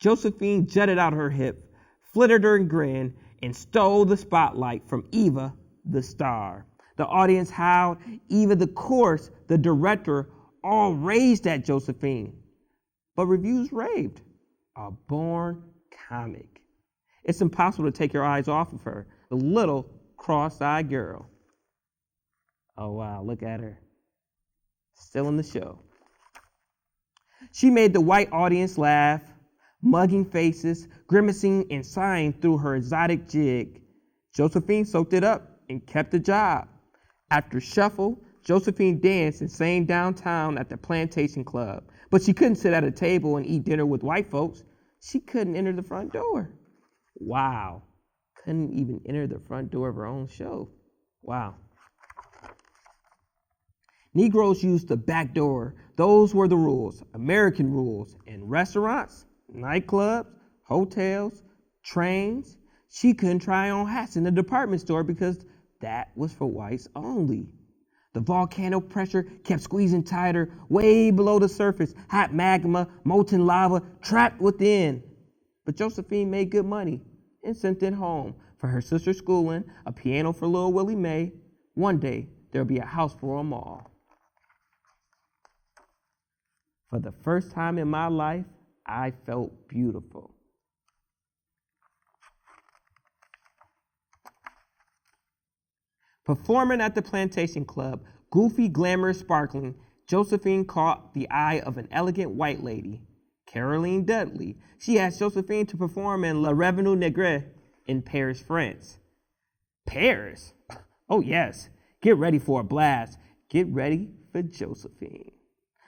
Josephine jutted out her hip, flittered her grin, and stole the spotlight from Eva, the star. The audience howled, Eva, the chorus, the director, all raged at Josephine. But reviews raved. A born comic. It's impossible to take your eyes off of her, the little cross-eyed girl. Oh, wow, look at her. Still in the show. She made the white audience laugh, mugging faces, grimacing and sighing through her exotic jig. Josephine soaked it up and kept the job. After shuffle, Josephine danced and sang downtown at the Plantation Club. But she couldn't sit at a table and eat dinner with white folks. She couldn't enter the front door. Wow. Couldn't even enter the front door of her own show. Wow. Negroes used the back door. Those were the rules, American rules. In restaurants, nightclubs, hotels, trains. She couldn't try on hats in the department store because that was for whites only. The volcano pressure kept squeezing tighter, way below the surface, hot magma, molten lava, trapped within. But Josephine made good money and sent it home for her sister's schooling, a piano for little Willie Mae. One day, there'll be a house for them all. For the first time in my life, I felt beautiful. Performing at the Plantation Club, goofy, glamorous, sparkling, Josephine caught the eye of an elegant white lady, Caroline Dudley. She asked Josephine to perform in Le Revenu Negre in Paris, France. Paris? Oh, yes. Get ready for a blast. Get ready for Josephine.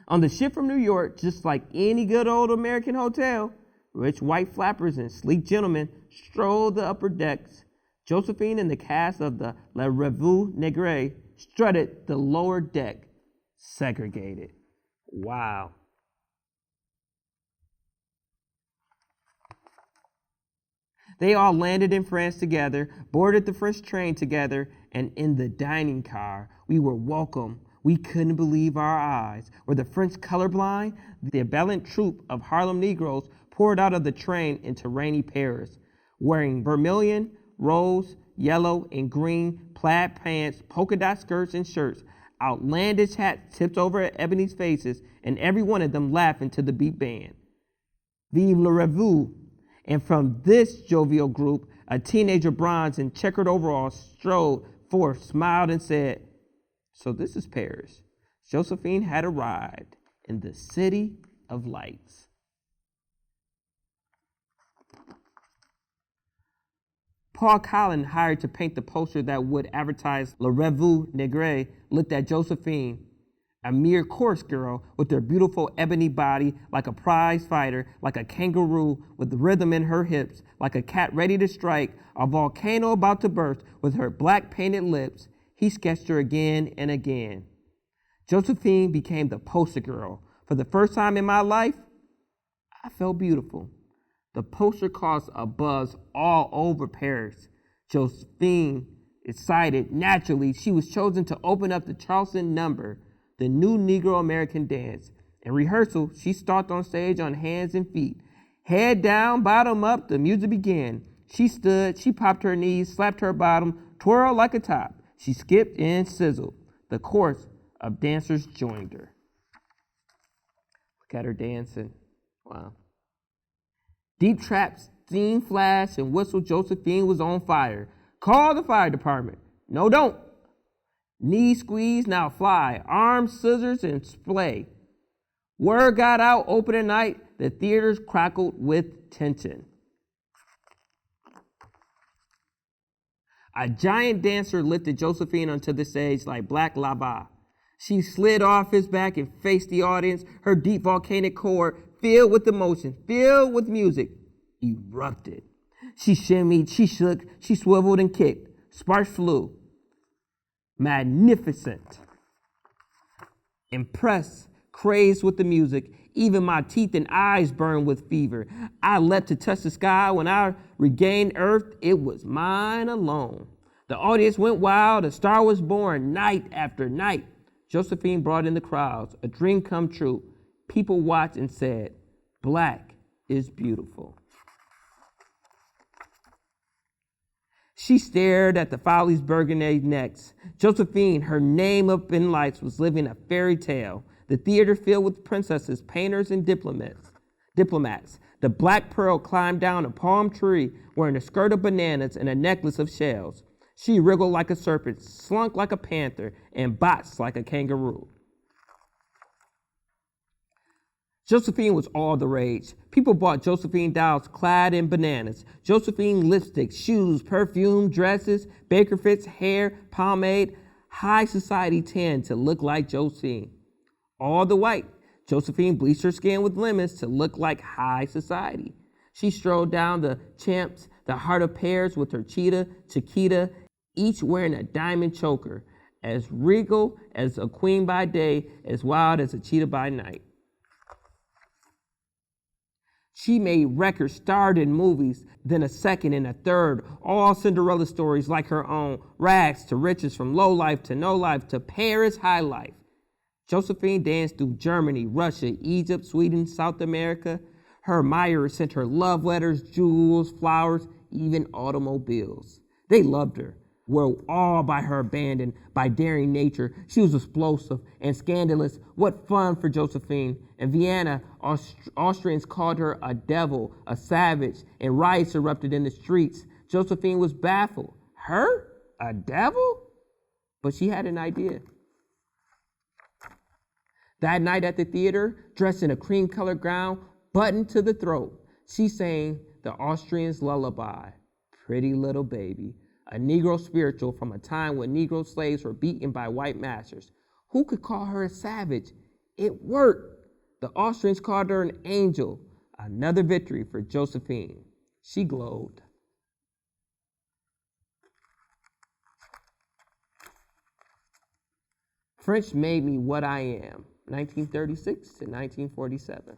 On the ship from New York, just like any good old American hotel, rich white flappers and sleek gentlemen strolled the upper decks. Josephine and the cast of the Le Revue Negre strutted the lower deck, segregated. Wow. They all landed in France together, boarded the French train together, and in the dining car, we were welcome. We couldn't believe our eyes. Were the French colorblind? The abellant troop of Harlem Negroes poured out of the train into rainy Paris, wearing vermilion, rose, yellow, and green plaid pants, polka dot skirts and shirts, outlandish hats tipped over ebony's faces, and every one of them laughing to the beat band. Vive le Revue! And from this jovial group, a teenager bronze in checkered overalls strode forth, smiled, and said, "So this is Paris." Josephine had arrived in the city of lights. Paul Collin, hired to paint the poster that would advertise Le Revue Negre, looked at Josephine, a mere chorus girl with her beautiful ebony body, like a prize fighter, like a kangaroo with rhythm in her hips, like a cat ready to strike, a volcano about to burst, with her black painted lips. He sketched her again and again. Josephine became the poster girl. For the first time in my life, I felt beautiful. The poster caused a buzz all over Paris. Josephine, excited, naturally, she was chosen to open up the Charleston number, the new Negro American dance. In rehearsal, she stalked on stage on hands and feet. Head down, bottom up, the music began. She stood, she popped her knees, slapped her bottom, twirled like a top. She skipped and sizzled. The chorus of dancers joined her. Look at her dancing. Wow. Deep traps, steam flash, and whistle. Josephine was on fire. Call the fire department. No, don't. Knee squeeze, now fly. Arms, scissors, and splay. Word got out opening night. The theaters crackled with tension. A giant dancer lifted Josephine onto the stage like black lava. She slid off his back and faced the audience, her deep volcanic core filled with emotion, filled with music, erupted. She shimmied, she shook, she swiveled and kicked. Sparks flew. Magnificent. Impressed, crazed with the music, even my teeth and eyes burned with fever. I leapt to touch the sky. When I regained earth, it was mine alone. The audience went wild. A star was born night after night. Josephine brought in the crowds, a dream come true. People watched and said, "Black is beautiful. She stared at the Follies Burgundy necks. Josephine, her name up in lights, was living a fairy tale. The theater filled with princesses, painters, and diplomats. The Black Pearl climbed down a palm tree wearing a skirt of bananas and a necklace of shells. She wriggled like a serpent, slunk like a panther, and boxed like a kangaroo. Josephine was all the rage. People bought Josephine dolls clad in bananas. Josephine lipstick, shoes, perfume, dresses, Baker Fitz hair, pomade. High society tanned to look like Josephine. All the white. Josephine bleached her skin with lemons to look like high society. She strolled down the Champs, the Heart of Pears with her Chiquita, each wearing a diamond choker, as regal as a queen by day, as wild as a cheetah by night. She made records, starred in movies, then a second and a third, all Cinderella stories like her own, rags to riches, from low life to no life to Paris high life. Josephine danced through Germany, Russia, Egypt, Sweden, South America. Her admirers sent her love letters, jewels, flowers, even automobiles. They loved her, were awed by her abandon, by daring nature. She was explosive and scandalous. What fun for Josephine. In Vienna, Austrians called her a devil, a savage, and riots erupted in the streets. Josephine was baffled. Her? A devil? But she had an idea. That night at the theater, dressed in a cream-colored gown, buttoned to the throat, she sang the Austrians' lullaby, Pretty Little Baby, a Negro spiritual from a time when Negro slaves were beaten by white masters. Who could call her a savage? It worked. The Austrians called her an angel. Another victory for Josephine. She glowed. French made me what I am, 1936 to 1947.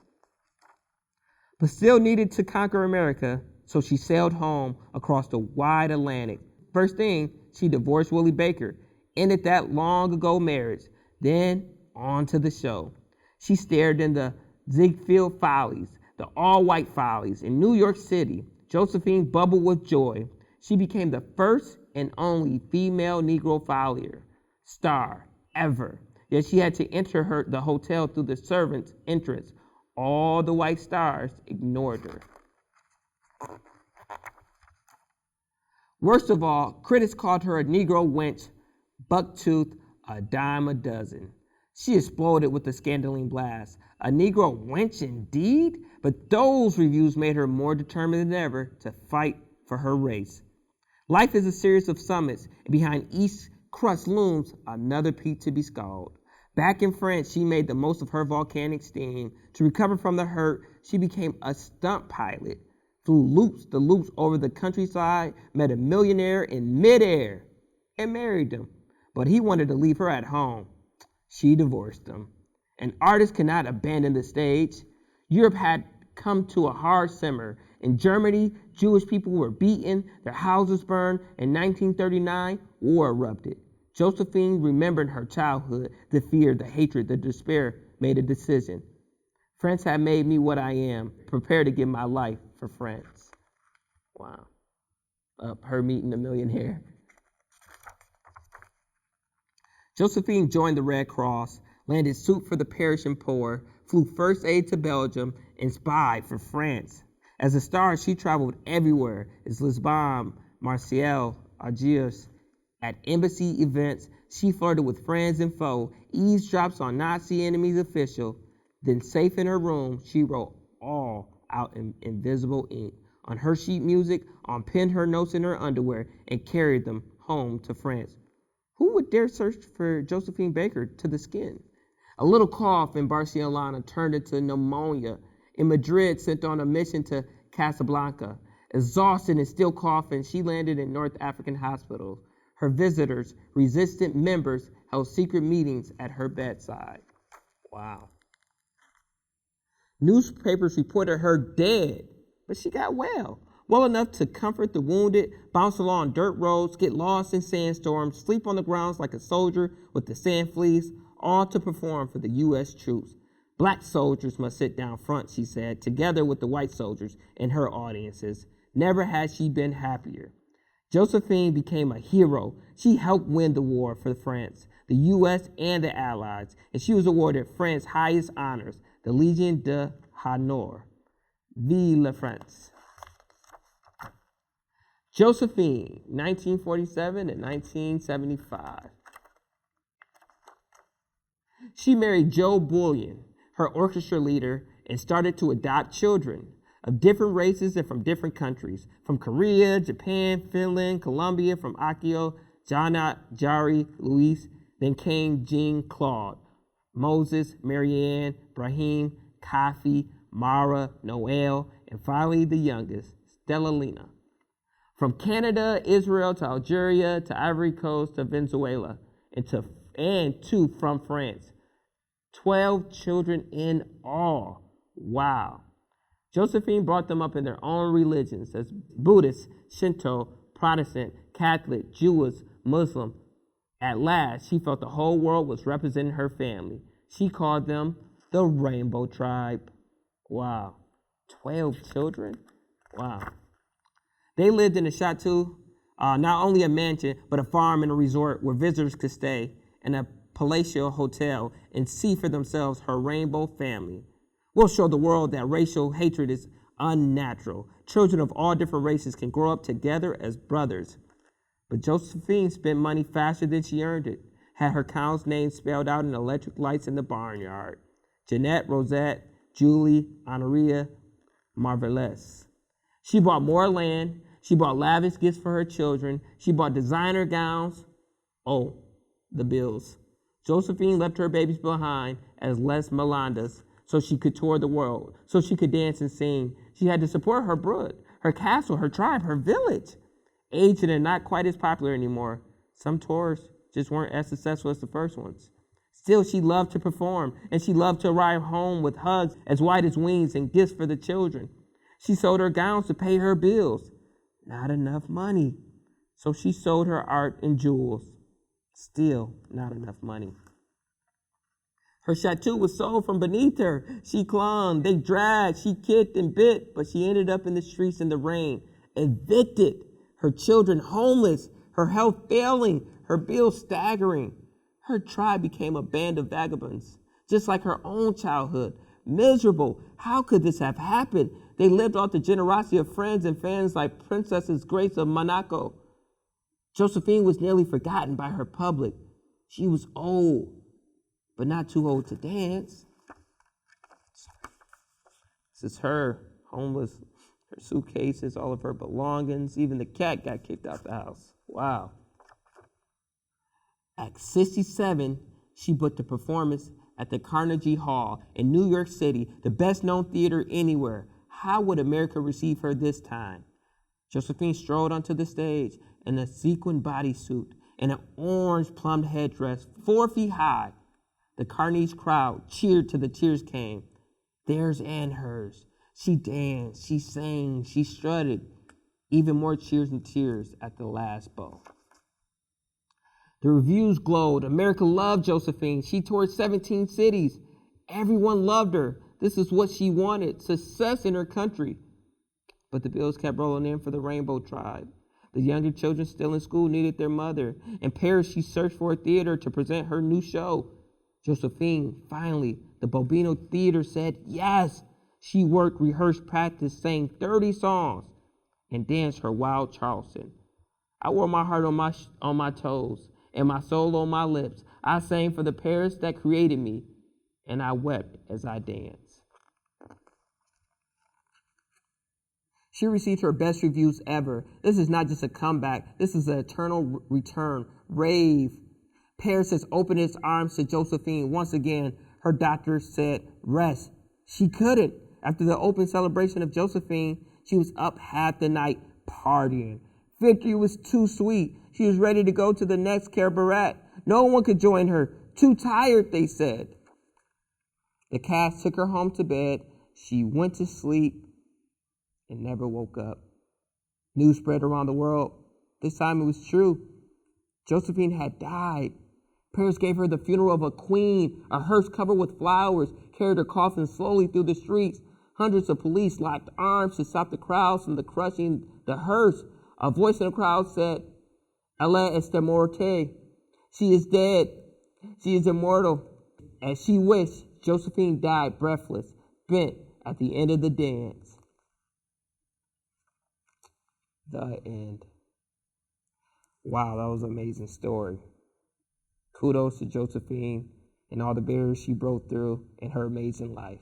But still needed to conquer America, so she sailed home across the wide Atlantic. First thing, she divorced Willie Baker, ended that long ago marriage, then on to the show. She starred in the Ziegfeld Follies, the all-white Follies in New York City. Josephine bubbled with joy. She became the first and only female Negro Follier star ever. Yet she had to enter the hotel through the servants' entrance. All the white stars ignored her. Worst of all, critics called her a Negro wench, buck-toothed, a dime a dozen. She exploded with the scandalous blast. A Negro wench indeed? But those reviews made her more determined than ever to fight for her race. Life is a series of summits, and behind each crust looms another peak to be scaled. Back in France, she made the most of her volcanic steam. To recover from the hurt, she became a stunt pilot. Flew the loops over the countryside, met a millionaire in midair, and married him. But he wanted to leave her at home. She divorced him. An artist cannot abandon the stage. Europe had come to a hard simmer. In Germany, Jewish people were beaten, their houses burned. In 1939, war erupted. Josephine remembered her childhood, the fear, the hatred, the despair, made a decision. France had made me what I am, prepared to give my life for France. Wow. Her meeting a millionaire. Josephine joined the Red Cross, landed soup for the perishing poor, flew first aid to Belgium, and spied for France. As a star, she traveled everywhere, as Lisbon, Marseille, Algiers. At embassy events, she flirted with friends and foes, eavesdrops on Nazi enemies' official. Then, safe in her room, she wrote all out in invisible ink on her sheet music, penned her notes in her underwear, and carried them home to France. Who would dare search for Josephine Baker to the skin? A little cough in Barcelona turned into pneumonia. In Madrid, sent on a mission to Casablanca. Exhausted and still coughing, she landed in North African hospitals. Her visitors, resistant members, held secret meetings at her bedside. Wow. Newspapers reported her dead, but she got well enough to comfort the wounded, bounce along dirt roads, get lost in sandstorms, sleep on the grounds like a soldier with the sand fleas, all to perform for the U.S. troops. Black soldiers must sit down front, she said, together with the white soldiers in her audiences. Never had she been happier. Josephine became a hero. She helped win the war for France, the U.S., and the Allies, and she was awarded France's highest honors, the Legion d'Honneur. Vive la France. Josephine, 1947 and 1975. She married Joe Bullion, her orchestra leader, and started to adopt children of different races and from different countries, from Korea, Japan, Finland, Colombia, from Akio, Jana, Jari, Luis, then came Jean Claude, Moses, Marianne, Brahim, Kafi, Mara, Noel, and finally the youngest, Stellalina. From Canada, Israel, to Algeria, to Ivory Coast, to Venezuela, and two from France. 12 children in all. Wow. Josephine brought them up in their own religions as Buddhist, Shinto, Protestant, Catholic, Jewish, Muslim. At last, she felt the whole world was representing her family. She called them the Rainbow Tribe. Wow. 12 children? Wow. They lived in a chateau, not only a mansion, but a farm and a resort where visitors could stay, and a palatial hotel and see for themselves her rainbow family. We'll show the world that racial hatred is unnatural. Children of all different races can grow up together as brothers. But Josephine spent money faster than she earned it, had her cows' names spelled out in electric lights in the barnyard. Jeanette, Rosette, Julie, Honoria, Marvelous. She bought more land. She bought lavish gifts for her children. She bought designer gowns. Oh, the bills. Josephine left her babies behind as Les Malandas so she could tour the world, so she could dance and sing. She had to support her brood, her castle, her tribe, her village. Aged and not quite as popular anymore. Some tours just weren't as successful as the first ones. Still, she loved to perform, and she loved to arrive home with hugs as white as wings and gifts for the children. She sold her gowns to pay her bills. Not enough money. So she sold her art and jewels. Still not enough money. Her chateau was sold from beneath her. She clung, they dragged, she kicked and bit, but she ended up in the streets in the rain, evicted, her children homeless, her health failing, her bills staggering. Her tribe became a band of vagabonds, just like her own childhood. Miserable. How could this have happened? They lived off the generosity of friends and fans like Princess Grace of Monaco. Josephine was nearly forgotten by her public. She was old, but not too old to dance. This is her, homeless, her suitcases, all of her belongings. Even the cat got kicked out the house. Wow. At 67, she booked a performance at the Carnegie Hall in New York City, the best-known theater anywhere. How would America receive her this time? Josephine strode onto the stage in a sequin bodysuit and an orange plumed headdress 4 feet high. The Carnegie crowd cheered till the tears came. Theirs and hers. She danced, she sang, she strutted. Even more cheers and tears at the last bow. The reviews glowed. America loved Josephine. She toured 17 cities. Everyone loved her. This is what she wanted, success in her country. But the bills kept rolling in for the Rainbow Tribe. The younger children still in school needed their mother. In Paris, she searched for a theater to present her new show. Josephine, finally, the Bobino Theater said yes. She worked, rehearsed, practiced, sang 30 songs, and danced her wild Charleston. I wore my heart on my toes and my soul on my lips. I sang for the Paris that created me, and I wept as I danced. She received her best reviews ever. This is not just a comeback. This is an eternal return. Rave. Paris has opened its arms to Josephine. Once again, her doctor said rest. She couldn't. After the open celebration of Josephine, she was up half the night partying. Victory was too sweet. She was ready to go to the next cabaret. No one could join her. Too tired, they said. The cast took her home to bed. She went to sleep and never woke up. News spread around the world. This time it was true. Josephine had died. Parents gave her the funeral of a queen. A hearse covered with flowers carried her coffin slowly through the streets. Hundreds of police locked arms to stop the crowds from crushing the hearse. A voice in the crowd said, "Elle est morte." She is dead. She is immortal. As she wished, Josephine died breathless, bent at the end of the dance. The end. Wow, that was an amazing story. Kudos to Josephine and all the barriers she broke through in her amazing life.